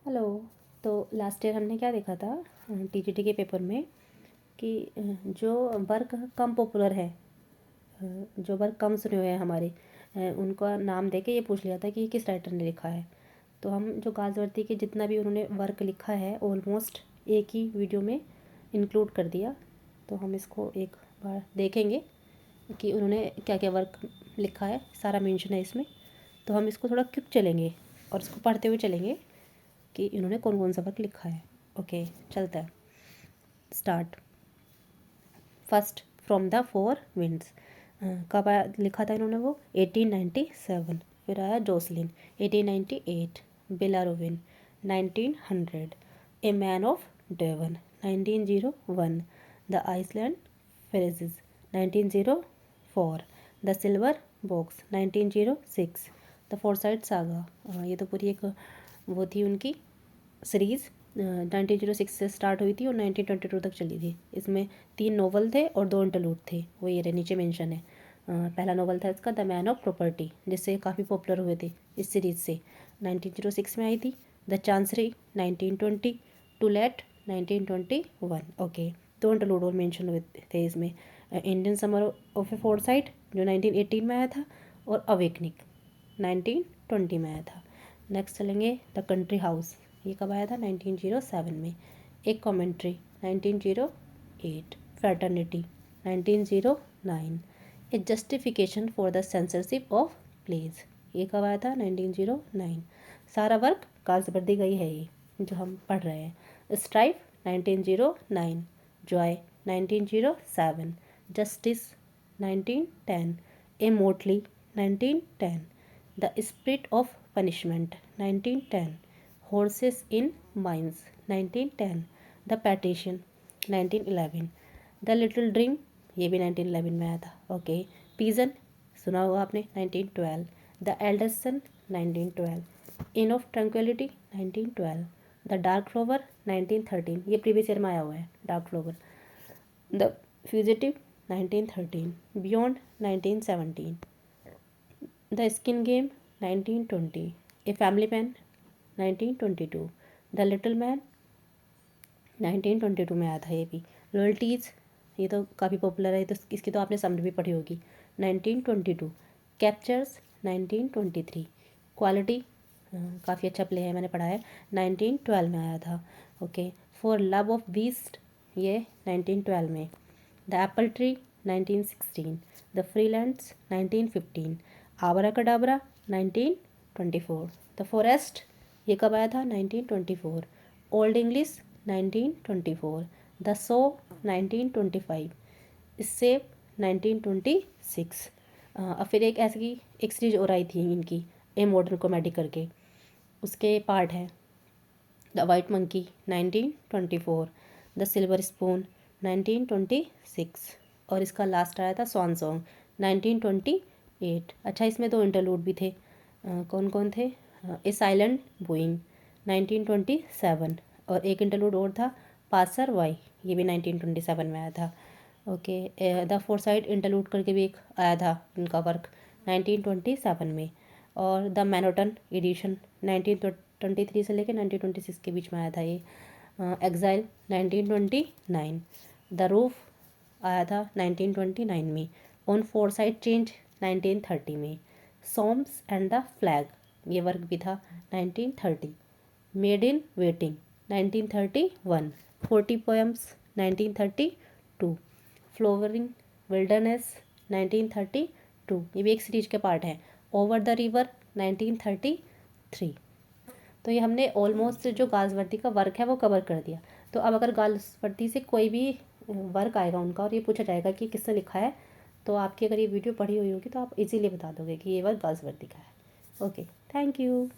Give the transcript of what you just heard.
Hello. तो last year हमने क्या देखा था टीजीटी के पेपर में कि जो वर्क कम पॉपुलर है, जो वर्क कम सुने हुए हैं हमारे, उनका नाम देके ये पूछ लिया था कि किस राइटर ने लिखा है। तो हम जो गाजवर्दी के जितना भी उन्होंने वर्क लिखा है ऑलमोस्ट एक ही वीडियो में इंक्लूड कर दिया। तो हम इसको एक बार देखेंगे कि उन्होंने क्या क्या वर्क लिखा है, सारा मेंशन है इसमें। तो हम इसको थोड़ा क्विक चलेंगे और इसको पढ़ते हुए चलेंगे कि इन्होंने कौन कौन सा वर्क लिखा है। ओके, चलता है। Start. First, from the four winds. कब लिखा था इन्होंने वो 1897। फिर आया जोसलिन 1898, बेलारोविन 1900, a man of Devon 1901, the island Pharisees 1904, the silver box 1906, the Forsyte saga. ये तो पूरी एक वो थी उनकी सीरीज़, 1906 से स्टार्ट हुई थी और 1922 तक चली थी। इसमें 3 नोवेल थे और 2 इंटरलूड थे, वो ये रहे नीचे मेंशन है। पहला नोवेल था इसका द मैन ऑफ प्रॉपर्टी, जिससे काफ़ी पॉपुलर हुए थे इस सीरीज़ से, 1906 में आई थी। The Chancery 1920, to let 1921। Okay, 2 interlude और मेंशन हुए थे इसमें। Indian summer of a Forsyte जो 1918 में आया था, और अवेकनिंग 1920 में आया था। नेक्स्ट चलेंगे द कंट्री हाउस, ये कब आया था 1907 में। एक commentary 1908, fraternity 1909, a justification for the censorship of plays, ये कब आया था 1909। सारा वर्क गाजवर्दी का ही है ये जो हम पढ़ रहे हैं। Strife 1909, joy 1907, justice 1910, a motley 1910, the spirit of punishment 1910, Horses in Mines 1910, The Petition 1911, The Little Dream, ये भी 1911 में आया था। ओके, Pigeon सुना होगा आपने 1912, The Eldest Son 1912, Inn of Tranquility 1912, The Dark Flower 1913, ये प्रीवियस ईयर में आया हुआ है dark flower. The Fugitive 1913, Beyond 1917, The Skin Game 1920, A Family Man 1922, the little man 1922 में आया था ये भी। लॉयल्टीज़, ये तो काफ़ी पॉपुलर है, तो इसकी तो आपने समरी भी पढ़ी होगी, 1922। कैप्चर्स 1923, क्वालिटी काफ़ी अच्छा प्ले है, मैंने पढ़ा है, 1912 में आया था। Okay, for love of beast, ये 1912 में। The apple tree 1916, the Freelands 1915, abracadabra 1924, the forest, ये कब आया था 1924, old English 1924, the show 1925, escape 1926। और फिर एक ऐसी एक सीरीज और आई थी इनकी, ए मॉडर्न कॉमेडी करके, उसके पार्ट हैं। The white monkey 1924, the silver spoon 1926, और इसका लास्ट आया था स्वान सॉन्ग 1928। अच्छा, इसमें 2 इंटरलूड भी थे। कौन कौन थे? ए साइलेंट बोइंग 1927, और एक इंटरलूड और था पासर वाई, ये भी 1927 में आया था। ओके, द फोरसाइट इंटरलूड करके भी एक आया था इनका वर्क 1927 में। और द मैनोटन एडिशन 1923 से लेकर 1926 के बीच में आया था ये। एग्जाइल 1929, द रूफ आया था 1929 में। ऑन फोरसाइट चेंज 1930 में। सॉम्स एंड द फ्लैग, ये वर्क भी था 1930। Made in waiting 1931, 40 poems 1932, flowering wilderness 1932, ये भी एक सीरीज के पार्ट हैं। Over the river 1933। तो ये हमने ऑलमोस्ट जो गाजवर्दी का वर्क है वो कवर कर दिया। तो अब अगर गाजवर्दी से कोई भी वर्क आएगा उनका और ये पूछा जाएगा कि किसने लिखा है, तो आपकी अगर ये वीडियो पढ़ी हुई होगी तो आप इजीली बता दोगे कि ये वर्क गाजवर्दी का है। Okay, thank you.